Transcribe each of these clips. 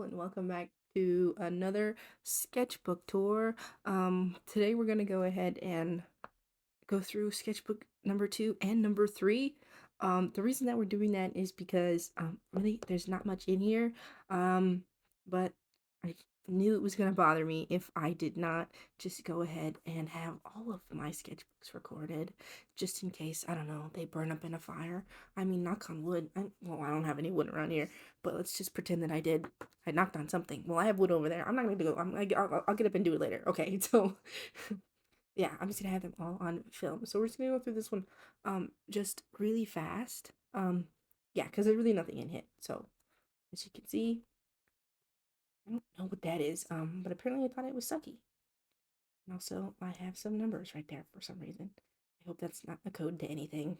and welcome back to another sketchbook tour. Today we're gonna go ahead and go through sketchbook number 2 and number 3. The reason that we're doing that is because really there's not much in here. But I knew it was gonna bother me if I did not just go ahead and have all of my sketchbooks recorded, just in case, I don't know, they burn up in a fire. I mean, knock on wood. I don't have any wood around here, but let's just pretend that I did. I knocked on something. Well, I have wood over there. I'm not gonna go. I'll get up and do it later. Okay, so yeah, I'm just gonna have them all on film. So we're just gonna go through this one, just really fast. Yeah, because there's really nothing in it. So as you can see, I don't know what that is. But apparently I thought it was sucky. And also, I have some numbers right there for some reason. I hope that's not a code to anything.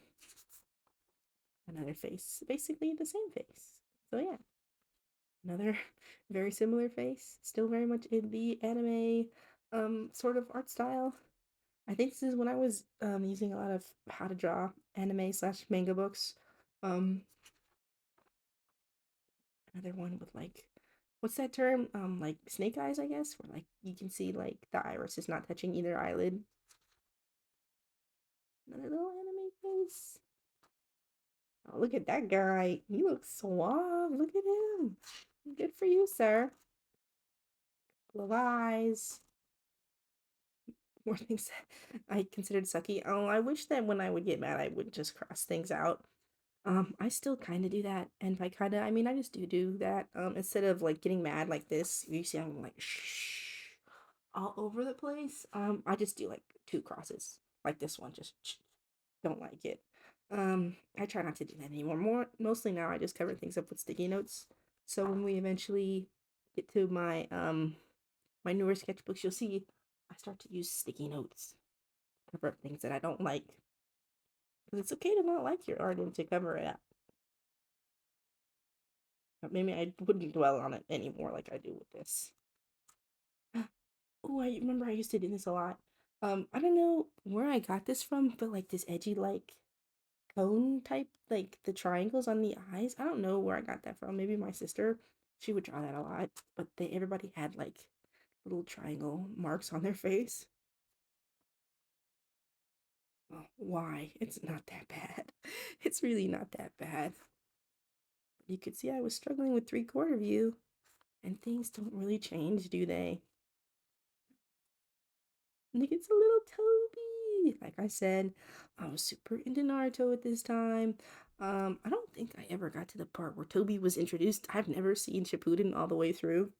Another face, basically the same face. So yeah, another very similar face, still very much in the anime sort of art style. I think this is when I was using a lot of how to draw anime slash manga books. Um Another one with like, what's that term? Like snake eyes, I guess, where like you can see like the iris is not touching either eyelid. Another little anime face. Oh, look at that guy. He looks suave. Look at him. Good for you, sir. Blue eyes. More things that I considered sucky. Oh, I wish that when I would get mad, I would just cross things out. I still kind of do that, and by kind of, I mean I just do that. Instead of like getting mad like this, you see I'm like shh all over the place. I just do like two crosses, like this one. Just don't like it. I try not to do that anymore. Mostly now, I just cover things up with sticky notes. So when we eventually get to my newer sketchbooks, you'll see I start to use sticky notes to cover up things that I don't like. Because it's okay to not like your art and to cover it up. Maybe I wouldn't dwell on it anymore like I do with this. Oh, I remember I used to do this a lot. I don't know where I got this from, but like this edgy like cone type, like the triangles on the eyes. I don't know where I got that from. Maybe my sister. She would draw that a lot, but everybody had like little triangle marks on their face. Oh, why? It's not that bad. It's really not that bad. You could see I was struggling with three-quarter view, and things don't really change, do they? Look, it's a little Toby. Like I said, I was super into Naruto at this time. I don't think I ever got to the part where Toby was introduced. I've never seen Shippuden all the way through.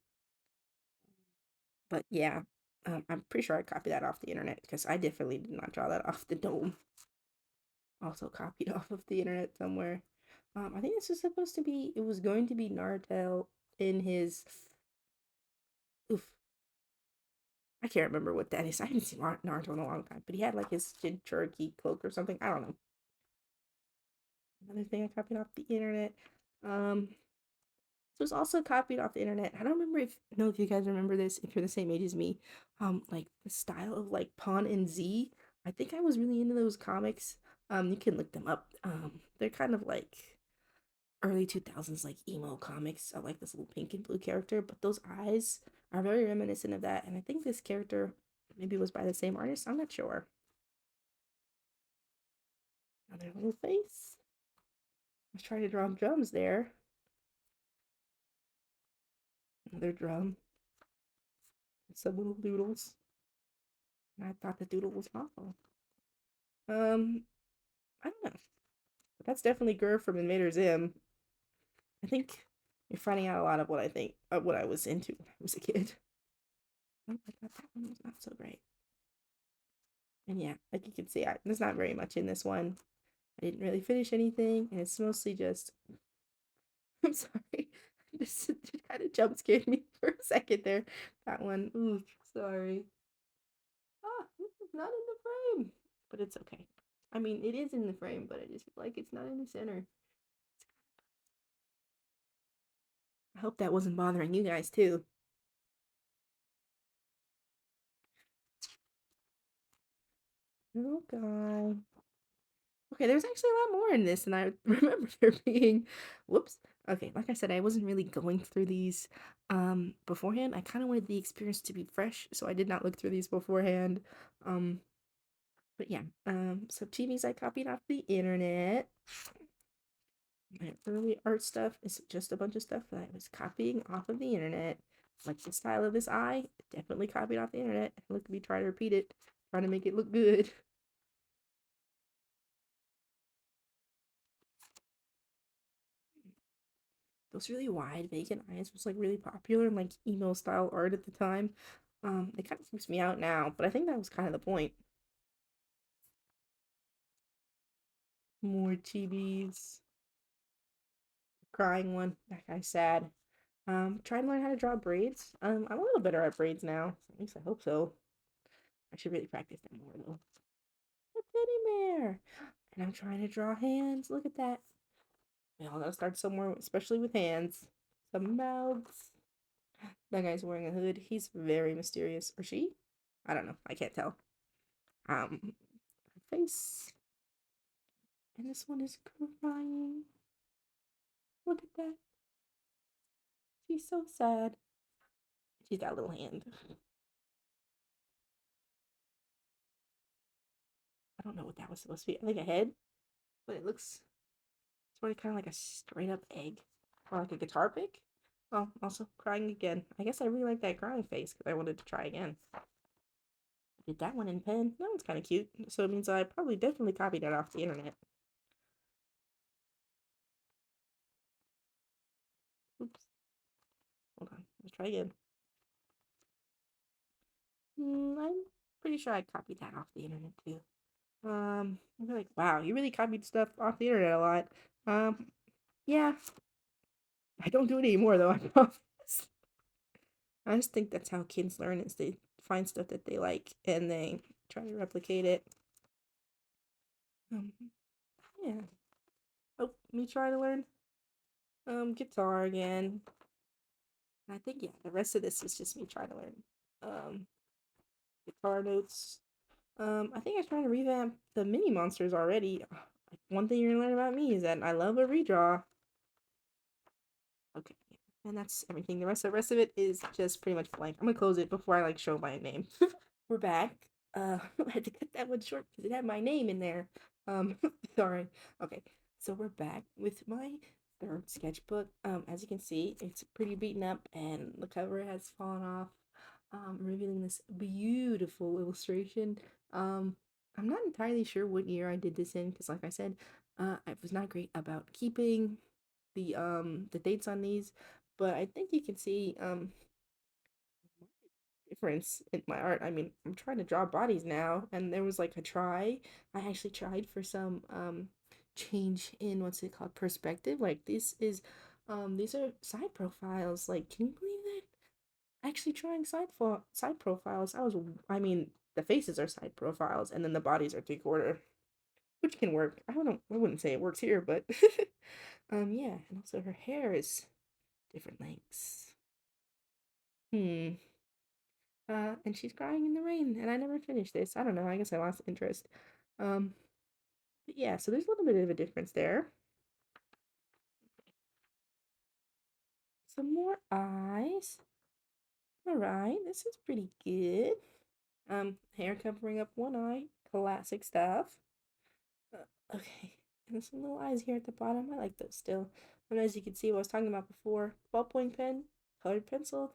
But yeah, I'm pretty sure I copied that off the internet because I definitely did not draw that off the dome. Also copied off of the internet somewhere. I think this was supposed to be, it was going to be Naruto in his, oof, I can't remember what that is. I haven't seen Naruto in a long time, but he had like his Jinchuriki cloak or something. I don't know. Another thing I copied off the internet. This was also copied off the internet. I don't remember if know if you guys remember this, if you're the same age as me. Like the style of like Pawn and Z. I think I was really into those comics. You can look them up. They're kind of like early 2000s like emo comics. I like this little pink and blue character, but those eyes are very reminiscent of that. And I think this character maybe was by the same artist. I'm not sure. Another little face. I was trying to draw drums there. Another drum. Some little doodles. And I thought the doodle was awful. Um, I don't know. But that's definitely Gur from Invader Zim. I think you're finding out a lot of what I think of what I was into when I was a kid. Oh, I thought that one was not so great. And yeah, like you can see, there's not very much in this one. I didn't really finish anything, and it's mostly just. I'm sorry. This kind of jump scared me for a second there. That one. Ooh, sorry. Ah, this is not in the frame. But it's okay. I mean, it is in the frame, but I just feel like it's not in the center. I hope that wasn't bothering you guys too. Little guy. Okay, there's actually a lot more in this than I remember there being. Whoops. Okay, like I said, I wasn't really going through these beforehand. I kind of wanted the experience to be fresh, so I did not look through these beforehand. Um, but yeah, so TVs I copied off the internet. My early art stuff is just a bunch of stuff that I was copying off of the internet. Like the style of this eye, definitely copied off the internet. Look at me trying to repeat it, trying to make it look good. Those really wide vacant eyes was like really popular in like emo style art at the time. It kind of freaks me out now, but I think that was kind of the point. More chibis, crying one. That guy's sad. Trying to learn how to draw braids. I'm a little better at braids now. At least I hope so. I should really practice that more though. A teddy bear. And I'm trying to draw hands. Look at that. We all gotta start somewhere, especially with hands. Some mouths. That guy's wearing a hood. He's very mysterious. Or she? I don't know. I can't tell. Face. And this one is crying. Look at that. She's so sad. She's got a little hand. I don't know what that was supposed to be. I think a head, but it looks sort of kind of like a straight up egg. Or like a guitar pick. Oh, also crying again. I guess I really like that crying face because I wanted to try again. Did that one in pen? That one's kind of cute. So it means I probably definitely copied it off the internet. Oops. Hold on. Let's try again. I'm pretty sure I copied that off the internet too. I'm like, wow, you really copied stuff off the internet a lot. Yeah, I don't do it anymore though. I promise. I just think that's how kids learn is they find stuff that they like and they try to replicate it. Um, yeah. Oh, me try to learn guitar again. I think yeah, the rest of this is just me trying to learn um guitar notes. I think I'm trying to revamp the mini monsters already. One thing you're gonna learn about me is that I love a redraw. Okay, and that's everything. The rest of it is just pretty much blank. I'm gonna close it before I like show my name. We're back. I had to cut that one short because it had my name in there. Um, sorry. Okay, so we're back with my third sketchbook. As you can see, it's pretty beaten up, and the cover has fallen off. Revealing this beautiful illustration. Um, I'm not entirely sure what year I did this in because, like I said, I was not great about keeping the dates on these, but I think you can see difference in my art. I mean, I'm trying to draw bodies now, and there was like a try. I actually tried for some change in what's it called perspective. Like these are side profiles. Like, can you believe that? Actually trying side profiles. I mean, the faces are side profiles, and then the bodies are 3/4, which can work. I don't know. I wouldn't say it works here, but yeah, and also her hair is different lengths. Hmm. And she's crying in the rain, and I never finished this. I don't know. I guess I lost interest. Um, but yeah, so there's a little bit of a difference there. Some more eyes. All right, this is pretty good. Hair covering up one eye. Classic stuff. Okay, and some little eyes here at the bottom. I like those still. And as you can see, what I was talking about before, ballpoint pen, colored pencil.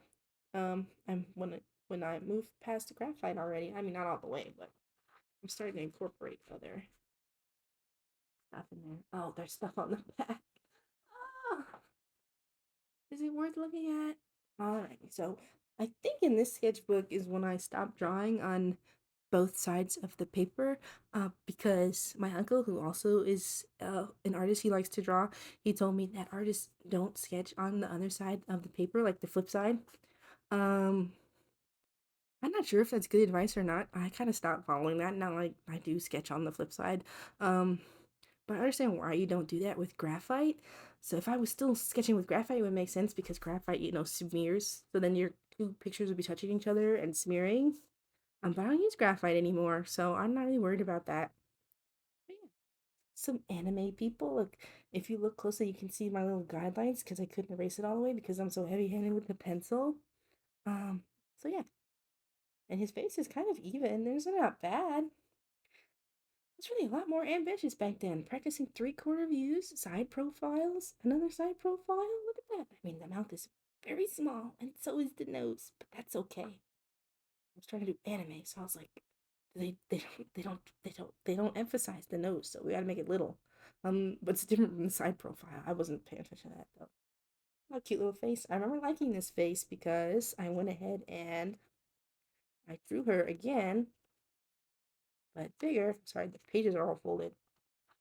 I'm when I move past the graphite already. I mean, not all the way, but I'm starting to incorporate other stuff in there. Oh, there's stuff on the back. Ah, is it worth looking at? Alright, so I think in this sketchbook is when I stopped drawing on both sides of the paper because my uncle, who also is an artist, he likes to draw. He told me that artists don't sketch on the other side of the paper, like the flip side. Um, I'm not sure if that's good advice or not. I kind of stopped following that. Now, like, I do sketch on the flip side. Um, But I understand why you don't do that with graphite. So if I was still sketching with graphite, it would make sense because graphite, smears. So then your two pictures would be touching each other and smearing. But I don't use graphite anymore, so I'm not really worried about that. But yeah. some anime people. Look, if you look closely, you can see my little guidelines because I couldn't erase it all the way because I'm so heavy-handed with the pencil. Um, so yeah, and his face is kind of even. There's not bad. It's really a lot more ambitious back then. Practicing three-quarter views, side profiles, another side profile. Look at that. I mean, the mouth is very small, and so is the nose, but that's okay. I was trying to do anime, so I was like, they don't emphasize the nose, so we gotta make it little. But it's different from the side profile. I wasn't paying attention to that though. Oh, cute little face. I remember liking this face because I went ahead and I drew her again, but bigger. Sorry, the pages are all folded.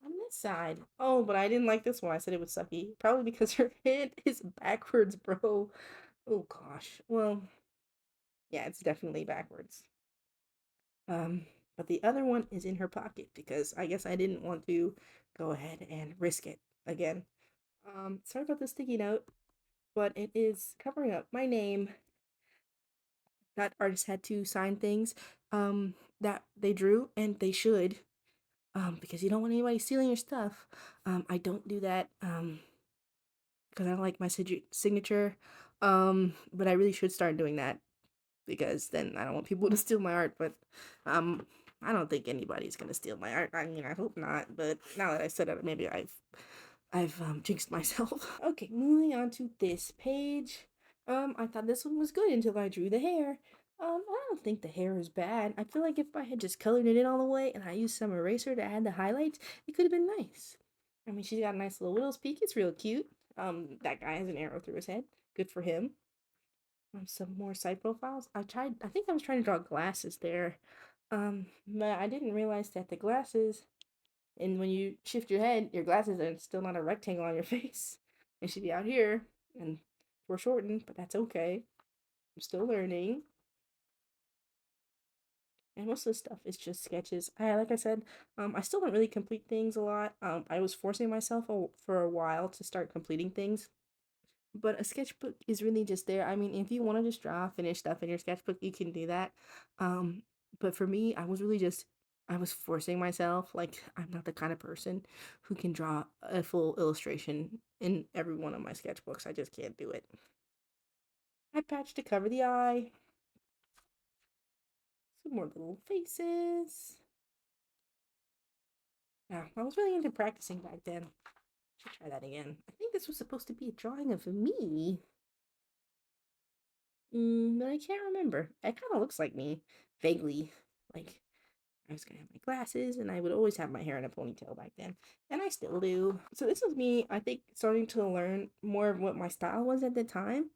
On this side. Oh, but I didn't like this one. I said it was sucky. Probably because her head is backwards, bro. Oh gosh. Well, yeah, it's definitely backwards. Um, but the other one is in her pocket because I guess I didn't want to go ahead and risk it again. Sorry about the sticky note, but it is covering up my name. That artist had to sign things that they drew, and they should, because you don't want anybody stealing your stuff. I don't do that because I don't like my signature. But I really should start doing that because then I don't want people to steal my art. But um, I don't think anybody's gonna steal my art. I mean, I hope not. But now that I said it, maybe I've jinxed myself. Okay, moving on to this page. I thought this one was good until I drew the hair. I don't think the hair is bad. I feel like if I had just colored it in all the way and I used some eraser to add the highlights, it could have been nice. I mean, she's got a nice little widow's peak. It's real cute. That guy has an arrow through his head. Good for him. Some more side profiles. I think I was trying to draw glasses there. But I didn't realize that the glasses, and when you shift your head, your glasses are still not a rectangle on your face. They should be out here and foreshortened, but that's okay. I'm still learning. And most of the stuff is just sketches. Like I said, I still don't really complete things a lot. I was forcing myself for a while to start completing things. But a sketchbook is really just there. I mean, if you want to just draw finished stuff in your sketchbook, you can do that. Um, but for me, I was forcing myself. Like, I'm not the kind of person who can draw a full illustration in every one of my sketchbooks. I just can't do it. Eye patch to cover the eye. Some more little faces. Yeah, I was really into practicing back then. Should try that again. I think this was supposed to be a drawing of me. But I can't remember. It kind of looks like me, vaguely. Like, I was gonna have my glasses, and I would always have my hair in a ponytail back then, and I still do. So this was me, I think, starting to learn more of what my style was at the time.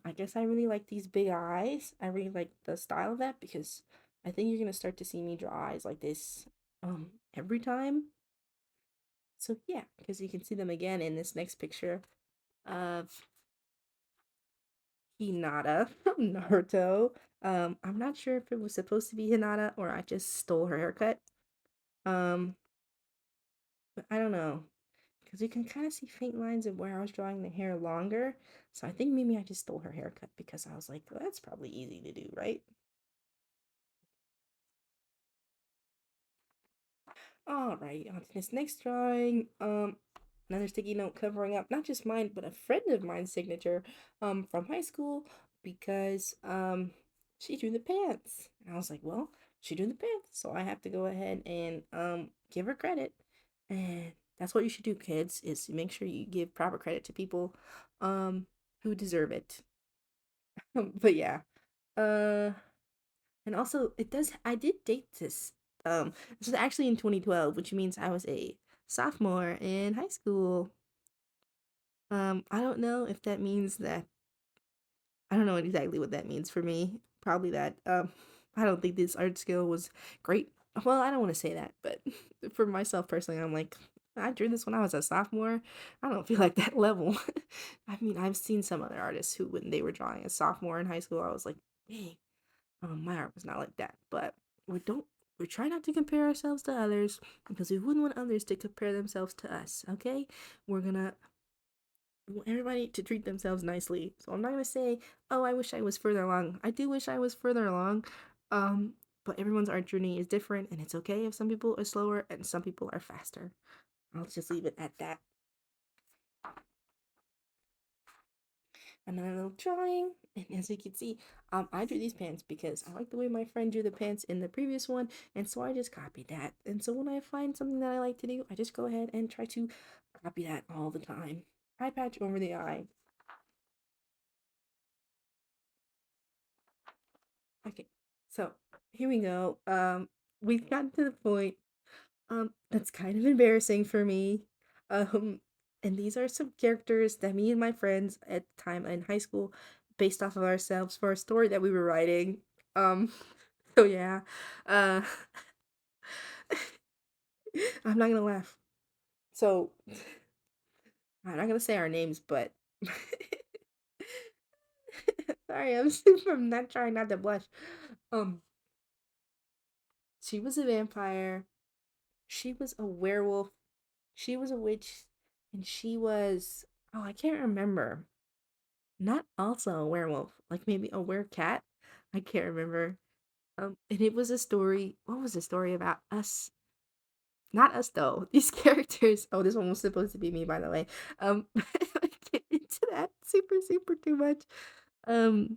I guess I really like these big eyes. I really like the style of that because I think you're gonna start to see me draw eyes like this, every time. So yeah, because you can see them again in this next picture of Hinata from Naruto. I'm not sure if it was supposed to be Hinata or I just stole her haircut. Um, but I don't know because you can kind of see faint lines of where I was drawing the hair longer. So I think maybe I just stole her haircut because I was like, well, that's probably easy to do, right? All right, on to this next drawing. Another sticky note covering up not just mine, but a friend of mine's signature, from high school because she drew the pants. And I was like, well, she drew the pants, so I have to go ahead and give her credit. And that's what you should do, kids, is make sure you give proper credit to people who deserve it. But yeah. Uh and also, I did date this. This was actually in 2012, which means I was a sophomore in high school. I don't know if that means that, I don't know exactly what that means for me. Probably that, I don't think this art skill was great. Well, I don't want to say that, but for myself personally, I'm like, I drew this when I was a sophomore. I don't feel like that level. I mean, I've seen some other artists who, when they were drawing a sophomore in high school, I was like, dang, my art was not like that, but we don't we try not to compare ourselves to others because we wouldn't want others to compare themselves to us, okay? We're gonna want everybody to treat themselves nicely. So I'm not gonna say, oh, I wish I was further along. I do wish I was further along. but everyone's art journey is different, and it's okay if some people are slower and some people are faster. I'll just leave it at that. Another little drawing, and as you can see, I drew these pants because I like the way my friend drew the pants in the previous one, and so I just copied that. And so when I find something that I like to do, I just go ahead and try to copy that all the time. Eye patch over the eye. Okay, so here we go. We've gotten to the point that's kind of embarrassing for me. Um, and these are some characters that me and my friends at the time in high school based off of ourselves for a story that we were writing. Um, so yeah. Uh, I'm not gonna laugh. So I'm not gonna say our names, but sorry, I'm not trying not to blush. Um, she was a vampire. She was a werewolf. She was a witch, and she was, oh, I can't remember. Not also a werewolf, like maybe a werecat. I can't remember. And it was a story. What was the story about? Us, not us though. These characters. Oh, this one was supposed to be me, by the way. I get into that super too much. Um,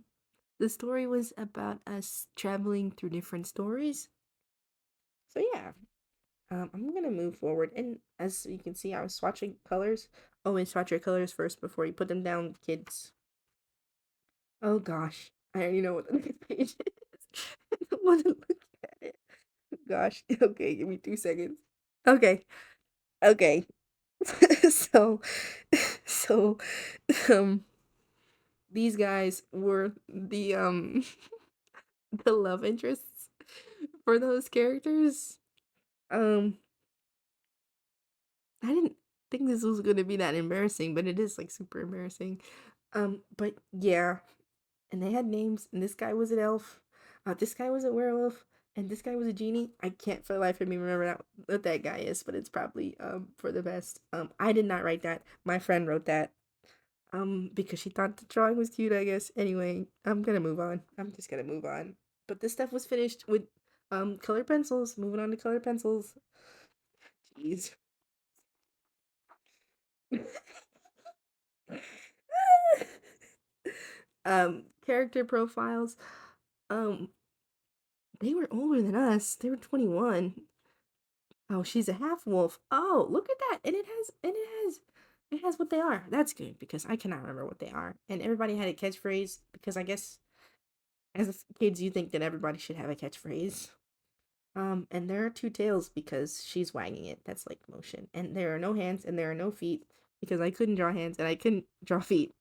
the story was about us traveling through different stories. So yeah, I'm gonna move forward, and as you can see, I was swatching colors. Always swatch your colors first before you put them down, kids. Oh gosh, I already know what the next page is. I don't want to look at it. Gosh, okay, give me 2 seconds. Okay, okay. so, so, um, these guys were the love interests for those characters. Um, I didn't think this was gonna be that embarrassing, but it is like super embarrassing. But yeah, and they had names, and this guy was an elf, this guy was a werewolf, and this guy was a genie. I can't for the life of me remember what that guy is, but it's probably for the best. I did not write that. My friend wrote that. Because she thought the drawing was cute, I guess. Anyway, I'm gonna move on. I'm just gonna move on. But this stuff was finished with colored pencils. Moving on to colored pencils. Jeez. Character profiles. Um, they were older than us. They were 21. Oh, she's a half wolf. Oh, look at that. And it has what they are. That's good because I cannot remember what they are. And everybody had a catchphrase because I guess as kids you think that everybody should have a catchphrase. And there are two tails because she's wagging it. That's like motion. And there are no hands and there are no feet because I couldn't draw hands and I couldn't draw feet.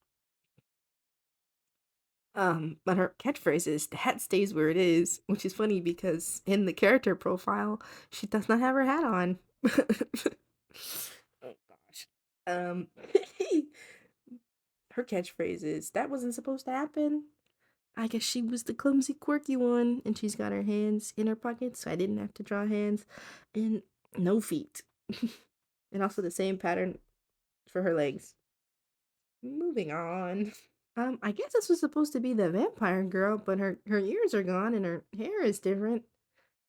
But her catchphrase is that stays where it is, which is funny because in the character profile, she does not have her hat on. Oh gosh. Um, her catchphrase is that wasn't supposed to happen. I guess she was the clumsy, quirky one, and she's got her hands in her pockets, so I didn't have to draw hands, and no feet, and also the same pattern for her legs. Moving on. I guess this was supposed to be the vampire girl, but her ears are gone and her hair is different.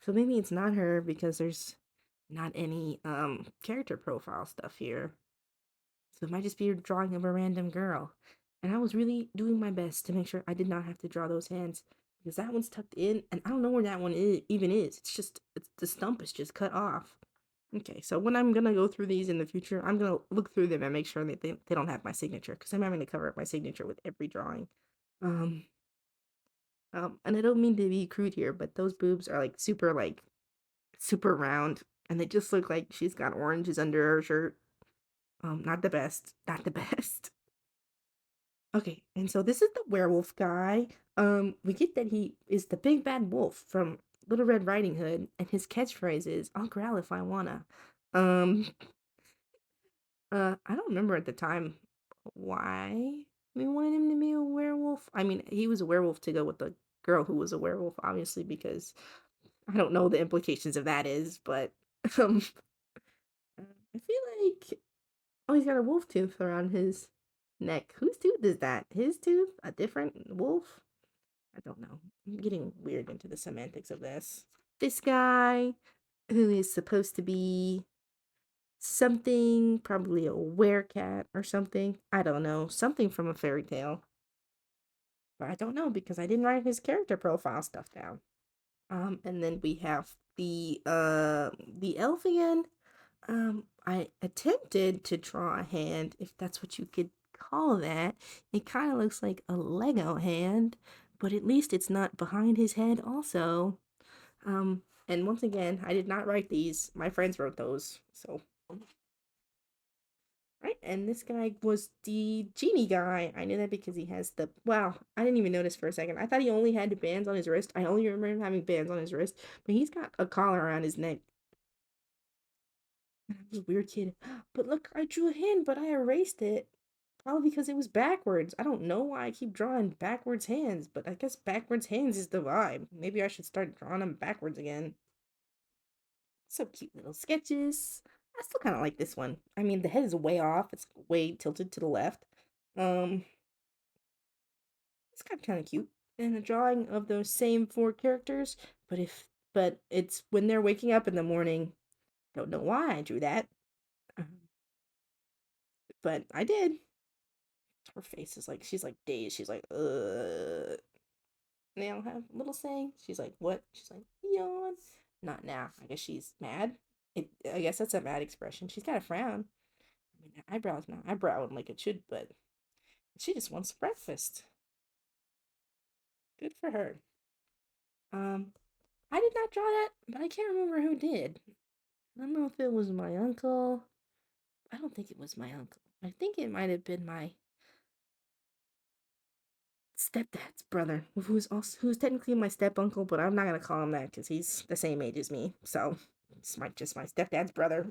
So maybe it's not her because there's not any character profile stuff here. So it might just be a drawing of a random girl. And I was really doing my best to make sure I did not have to draw those hands because that one's tucked in and I don't know where that one even is. It's the stump is just cut off. Okay, so when I'm gonna go through these in the future, I'm gonna look through them and make sure that they don't have my signature because I'm having to cover up my signature with every drawing. Um, and I don't mean to be crude here, but those boobs are like super round, and they just look like she's got oranges under her shirt. Not the best, not the best. Okay, and so this is the werewolf guy. We get that he is the big bad wolf from Little Red Riding Hood, and his catchphrase is "I'll growl if I wanna." Um, I don't remember at the time why we wanted him to be a werewolf. I mean, he was a werewolf to go with the girl who was a werewolf, obviously, because I don't know the implications of that is, but um, I feel like oh, he's got a wolf tooth around his neck. Whose tooth is that? His tooth? A different wolf? I don't know. I'm getting weird into the semantics of this. This guy, who is supposed to be something, probably a werecat or something. I don't know. Something from a fairy tale. But I don't know because I didn't write his character profile stuff down. And then we have the elf again. I attempted to draw a hand, if that's what you could call that. It kind of looks like a Lego hand, but at least it's not behind his head also. And once again, I did not write these. My friends wrote those. So, right, and this guy was the genie guy. I knew that because he has the, wow, I didn't even notice for a second. I thought he only had the bands on his wrist. I only remember him having bands on his wrist, but he's got a collar around his neck. And I'm a weird kid. But look, I drew a hand, but I erased it. Probably because it was backwards. I don't know why I keep drawing backwards hands, but I guess backwards hands is the vibe. Maybe I should start drawing them backwards again. So cute little sketches. I still kind of like this one. I mean, the head is way off. It's way tilted to the left. Um, it's kind of cute. And a drawing of those same four characters, but it's when they're waking up in the morning. Don't know why I drew that, um, but I did. Her face is like she's like dazed. She's like, they all have little saying. She's like, what? She's like, yawn. Not now. I guess she's mad. I guess that's a mad expression. She's got a frown. I mean, her eyebrows not eyebrowing like it should, but she just wants breakfast. Good for her. Um, I did not draw that, but I can't remember who did. I don't know if it was my uncle. I don't think it was my uncle. I think it might have been my stepdad's brother, who's technically my step uncle, but I'm not gonna call him that because he's the same age as me. So it's just my stepdad's brother.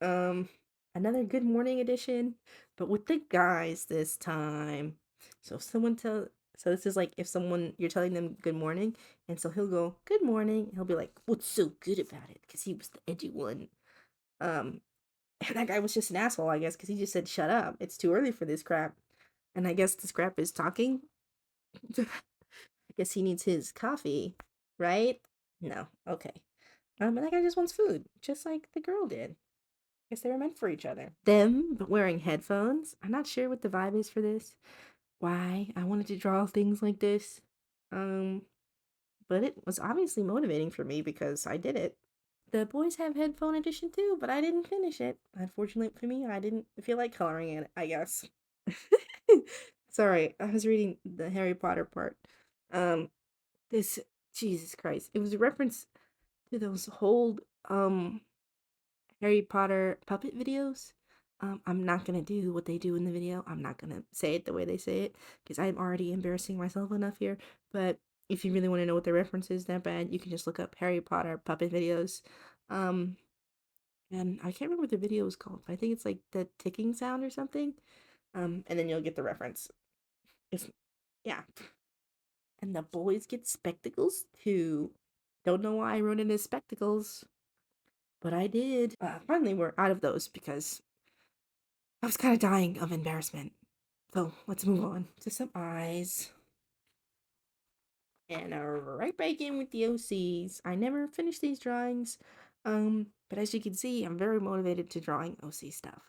Um, Another Good Morning edition, but with the guys this time. So if someone tell so this is like if someone you're telling them good morning, and so he'll go good morning. He'll be like, "What's so good about it?" Because he was the edgy one. Um, and that guy was just an asshole, I guess, because he just said, "Shut up! It's too early for this crap." And I guess this crap is talking. I guess he needs his coffee, right? No, okay. And that guy just wants food, just like the girl did. Guess they were meant for each other. Them, but wearing headphones. I'm not sure what the vibe is for this. Why I wanted to draw things like this. Um, but it was obviously motivating for me because I did it. The boys have headphone edition too, but I didn't finish it. Unfortunately for me, I didn't feel like coloring it, I guess. Sorry, I was reading the Harry Potter part. Um, this Jesus Christ. It was a reference to those old Harry Potter puppet videos. I'm not gonna do what they do in the video. I'm not gonna say it the way they say it because I'm already embarrassing myself enough here. But if you really want to know what the reference is that bad, you can just look up Harry Potter puppet videos. Um, and I can't remember what the video was called. I think it's like the ticking sound or something. And then you'll get the reference. It's yeah. And the boys get spectacles too. Don't know why I wrote in as spectacles, but I did. Finally, we're out of those because I was kind of dying of embarrassment. So let's move on to some eyes. And right back in with the OCs. I never finished these drawings. But as you can see, I'm very motivated to drawing OC stuff.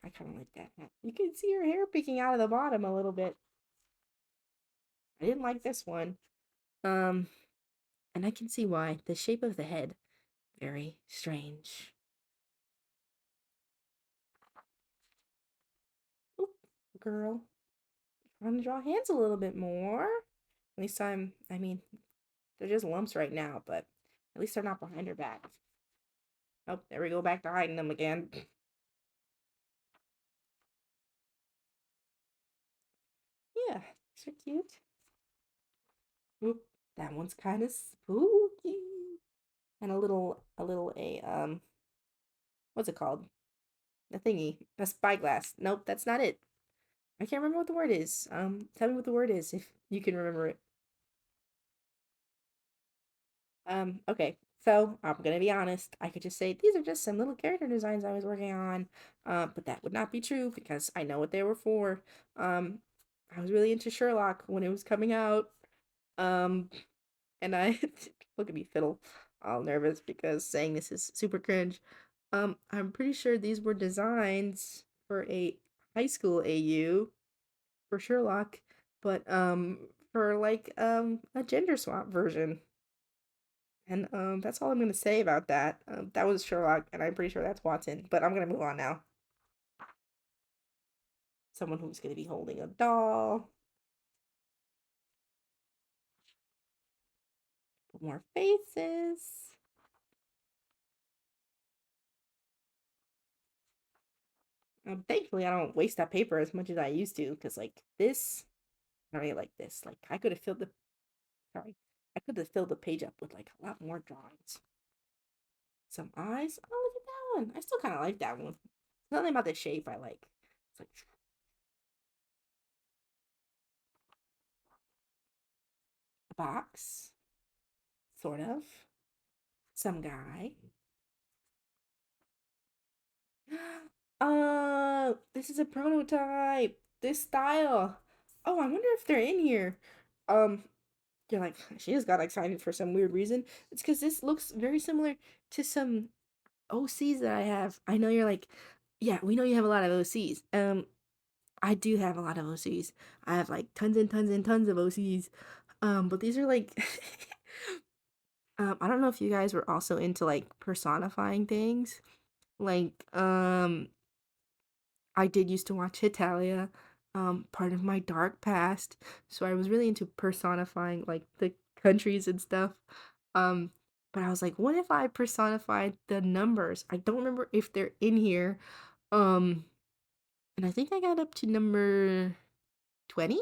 I kind of like that. You can see her hair picking out of the bottom a little bit. I didn't like this one. Um, and I can see why. The shape of the head, very strange. Oop, girl. I'm gonna draw hands a little bit more. At least I mean, they're just lumps right now, but at least they're not behind her back. Oh, there we go back to hiding them again. Yeah, these are cute. Oop, that one's kind of spooky. And what's it called? The thingy, a spyglass. Nope, that's not it. I can't remember what the word is. Tell me what the word is if you can remember it. Okay. So I'm gonna be honest. I could just say these are just some little character designs I was working on, but that would not be true because I know what they were for. Um, I was really into Sherlock when it was coming out. Um, and I look at me fiddle, all nervous because saying this is super cringe. I'm pretty sure these were designs for a high school AU for Sherlock, but for like a gender swap version. And that's all I'm gonna say about that. That was Sherlock, and I'm pretty sure that's Watson. But I'm gonna move on now. Someone who's gonna be holding a doll. Put more faces. Thankfully, I don't waste that paper as much as I used to, because like this, I don't really like this. Like I could have filled the sorry, I could have filled the page up with like a lot more drawings. Some eyes. Oh, look at that one. I still kind of like that one. Nothing about the shape I like. It's like a box, sort of. Some guy. This is a prototype. This style. Oh, I wonder if they're in here. Um, you're like, she just got excited for some weird reason. It's because this looks very similar to some OCs that I have. I know you're like, yeah, we know you have a lot of OCs. I do have a lot of OCs. I have like tons and tons and tons of OCs. But these are like, I don't know if you guys were also into like personifying things. Like, I did used to watch Italia, part of my dark past. So I was really into personifying like the countries and stuff. Um, but I was like, what if I personified the numbers? I don't remember if they're in here. Um, and I think I got up to number 20,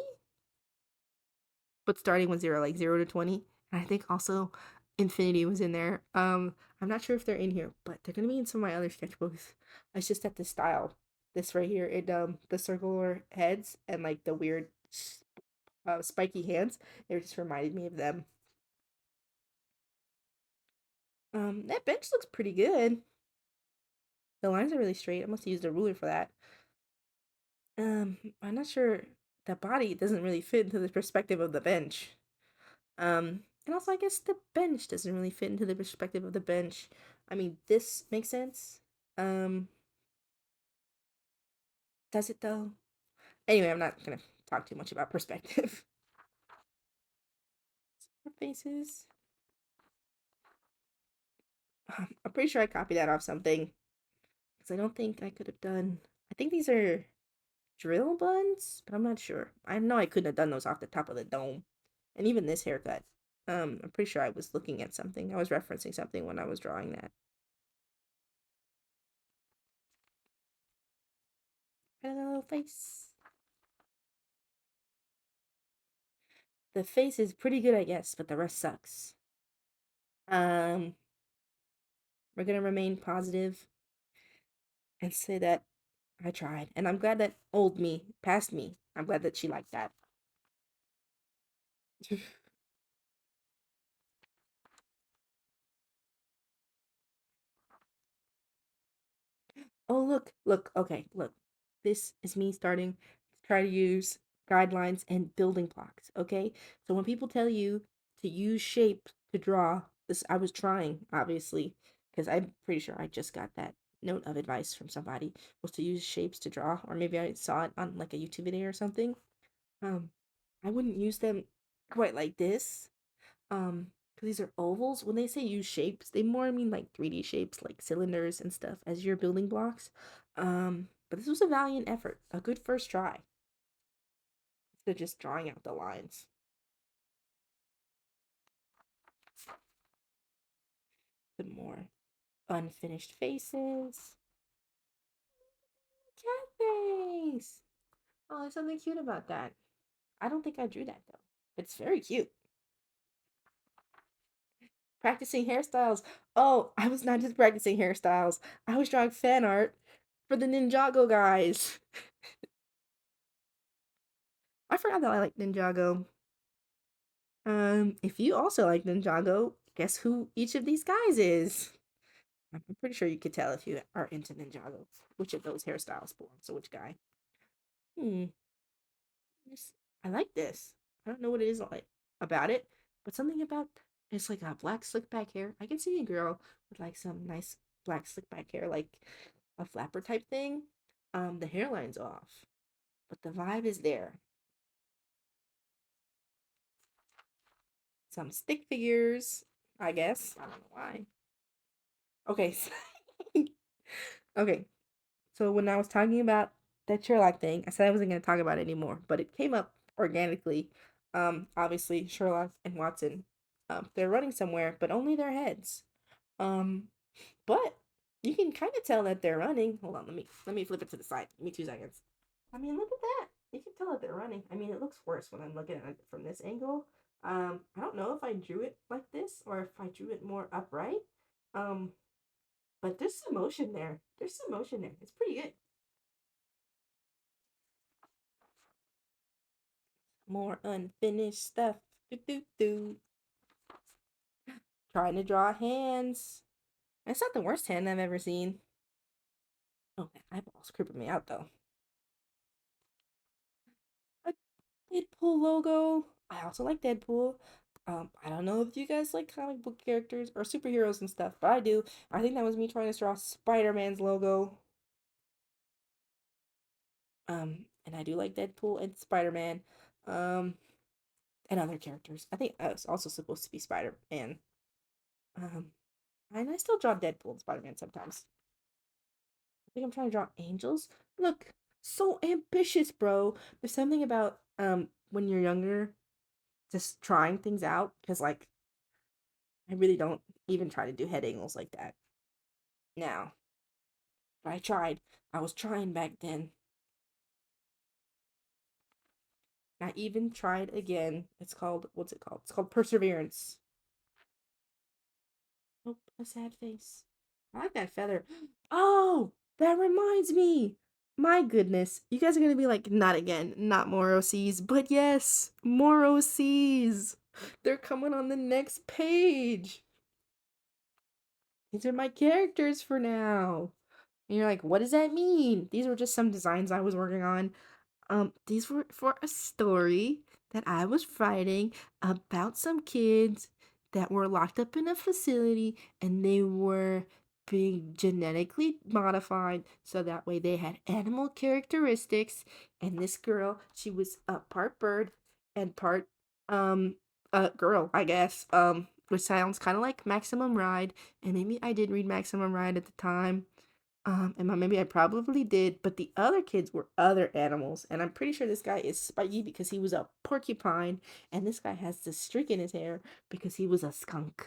but starting with zero, like 0 to 20. And I think also Infinity was in there. I'm not sure if they're in here, but they're gonna be in some of my other sketchbooks. It's just that the style, this right here, the circular heads and like the weird spiky hands, it just reminded me of them. That bench looks pretty good. The lines are really straight. I must have used a ruler for that. I'm not sure. The body doesn't really fit into the perspective of the bench. And also I guess the bench doesn't really fit into the perspective of the bench. I mean, this makes sense. Um, does it though? Anyway, I'm not gonna talk too much about perspective. Faces. I'm pretty sure I copied that off something because I don't think I could have done. I think these are drill buns, but I'm not sure. I know I couldn't have done those off the top of the dome, and even this haircut. I'm pretty sure I was looking at something. I was referencing something when I was drawing that. Hello, face. The face is pretty good, I guess, but the rest sucks. Um, we're gonna remain positive and say that I tried, and I'm glad that old me passed me. I'm glad that she liked that. Oh, look, look, okay, look. This is me starting to try to use guidelines and building blocks, okay? So when people tell you to use shape to draw, this I was trying, obviously, because I'm pretty sure I just got that note of advice from somebody was to use shapes to draw, or maybe I saw it on like a YouTube video or something. Um, I wouldn't use them quite like this. Because these are ovals. When they say use shapes, they more mean like 3D shapes, like cylinders and stuff, as your building blocks. But this was a valiant effort, a good first try. Instead of just drawing out the lines. Some more unfinished faces. Cat face. Oh, there's something cute about that. I don't think I drew that though. It's very cute. Practicing hairstyles. Oh, I was not just practicing hairstyles. I was drawing fan art for the Ninjago guys. I forgot that I like Ninjago. If you also like Ninjago, guess who each of these guys is? I'm pretty sure you could tell if you are into Ninjago which of those hairstyles belongs to which guy. Hmm. I like this. I don't know what it is like about it, but something about it's like a black slick back hair. I can see a girl with like some nice black slick back hair, like a flapper type thing. The hairline's off, but the vibe is there. Some stick figures, I guess. I don't know why. Okay. Okay. So when I was talking about that Sherlock thing, I said I wasn't going to talk about it anymore, but it came up organically. Obviously Sherlock and Watson, they're running somewhere, but only their heads. Um, but you can kind of tell that they're running. Hold on, let me flip it to the side. Give me 2 seconds. I mean, look at that. You can tell that they're running. I mean, it looks worse when I'm looking at it from this angle. I don't know if I drew it like this or if I drew it more upright. Um, but there's some motion there. There's some motion there. It's pretty good. More unfinished stuff. Do do do. Trying to draw hands. It's not the worst hand I've ever seen. Oh, that eyeball's creeping me out though. A Deadpool logo. I also like Deadpool. I don't know if you guys like comic book characters or superheroes and stuff, but I do. I think that was me trying to draw Spider-Man's logo. And I do like Deadpool and Spider-Man. Um, and other characters. I think I was also supposed to be Spider-Man. Um, and I still draw Deadpool and Spider-Man sometimes. I think I'm trying to draw angels. Look, so ambitious, bro. There's something about when you're younger, just trying things out. Cause like I really don't even try to do head angles like that now. But I tried. I was trying back then. I even tried again. It's called what's it called? It's called perseverance. Oh, a sad face. I like that feather. Oh, that reminds me. My goodness. You guys are going to be like, not again, not more OCs. But yes, more OCs. They're coming on the next page. These are my characters for now. And you're like, what does that mean? These were just some designs I was working on. These were for a story that I was writing about some kids that were locked up in a facility and they were being genetically modified so that way they had animal characteristics. And this girl, she was a part bird and part um girl, I guess. Which sounds kind of like Maximum Ride, and maybe I did read Maximum Ride at the time. Maybe I probably did, but the other kids were other animals, and I'm pretty sure this guy is Spiky because he was a porcupine, and this guy has the streak in his hair because he was a skunk.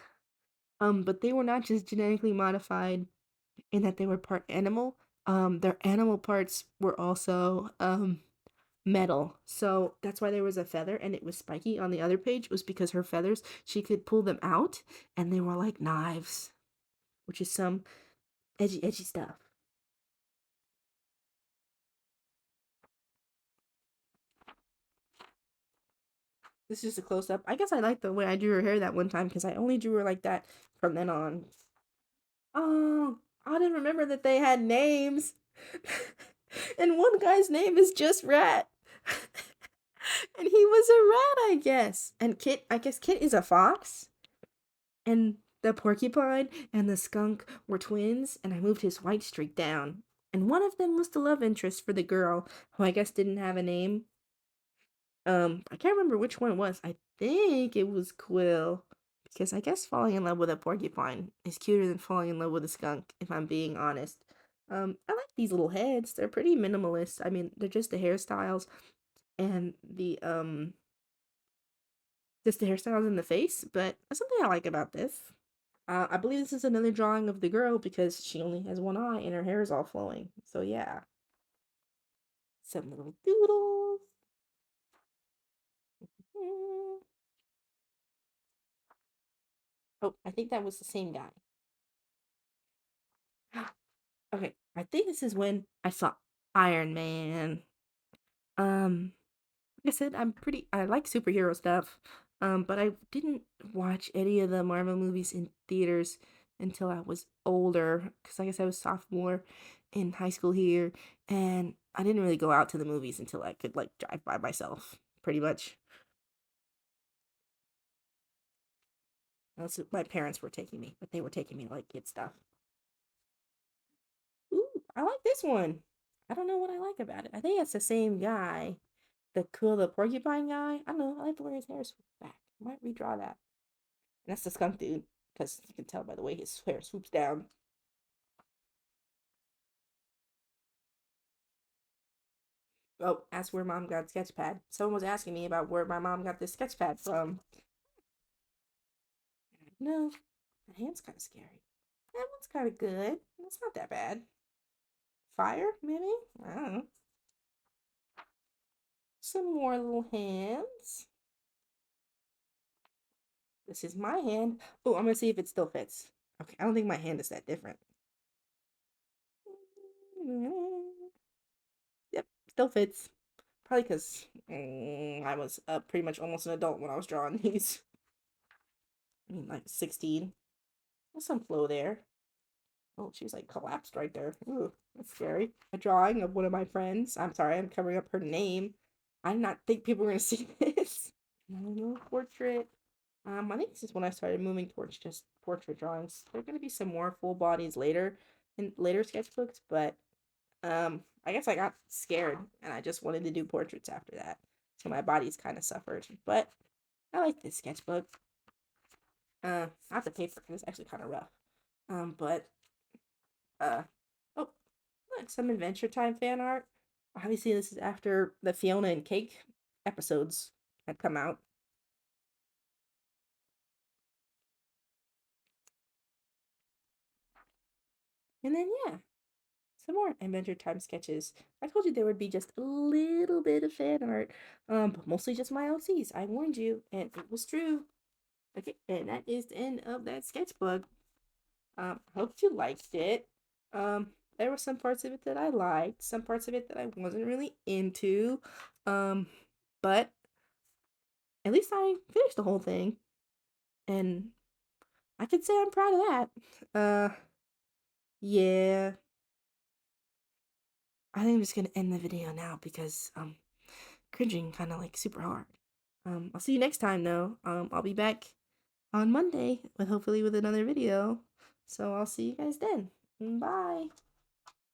But they were not just genetically modified in that they were part animal. Their animal parts were also metal. So that's why there was a feather and it was spiky on the other page was because her feathers, she could pull them out and they were like knives, which is some edgy stuff. This is just a close up. I guess I like the way I drew her hair that one time because I only drew her like that from then on. Oh, I didn't remember that they had names. And one guy's name is just Rat. And he was a rat, I guess. And Kit, I guess Kit is a fox. And the porcupine and the skunk were twins, and I moved his white streak down. And one of them was the love interest for the girl, who I guess didn't have a name. I can't remember which one it was. I think it was Quill. Because I guess falling in love with a porcupine is cuter than falling in love with a skunk, if I'm being honest. I like these little heads. They're pretty minimalist. I mean, they're just the hairstyles and the hairstyles in the face, but that's something I like about this. I believe this is another drawing of the girl because she only has one eye and her hair is all flowing. So yeah, some little doodles. Mm. Oh, I think that was the same guy. Okay, I think this is when I saw Iron Man. Like I said, I like superhero stuff. But I didn't watch any of the Marvel movies in theaters until I was older, because I guess I was sophomore in high school here, and I didn't really go out to the movies until I could like drive by myself, pretty much. Unless my parents were taking me, but they were taking me to like kid stuff. Ooh, I like this one. I don't know what I like about it. I think it's the same guy, the porcupine guy. I don't know. I like the way his hair is back. I might redraw that. And that's the skunk dude, because you can tell by the way his hair swoops down. Oh, that's where mom got sketchpad. Someone was asking me about where my mom got this sketchpad from. No, that hand's kind of scary. That one's kind of good. It's not that bad. Fire, maybe? I don't know. Some more little hands. This is my hand. Oh, I'm gonna see if it still fits. Okay, I don't think my hand is that different. Yep, still fits. Probably because I was pretty much almost an adult when I was drawing these. I mean, like 16. There's some flow there. Oh, she's like collapsed right there. Ooh, that's scary. A drawing of one of my friends. I'm sorry, I'm covering up her name. I did not think people were gonna see this. No portrait. I think this is when I started moving towards just portrait drawings. There are gonna be some more full bodies later in later sketchbooks, but I guess I got scared and I just wanted to do portraits after that. So my body's kind of suffered. But I like this sketchbook. Not the paper because it's actually kind of rough. But uh oh, look, some Adventure Time fan art. Obviously, this is after the Fiona and Cake episodes had come out. And then yeah, some more Adventure Time sketches. I told you there would be just a little bit of fan art, but mostly just my OCs. I warned you, and it was true. Okay, and that is the end of that sketchbook. Hope you liked it. Um, there were some parts of it that I liked, some parts of it that I wasn't really into. Um, but at least I finished the whole thing, and I could say I'm proud of that. Yeah, I think I'm just gonna end the video now because cringing kind of like super hard. I'll see you next time though. I'll be back on Monday with hopefully with another video. So I'll see you guys then. Bye.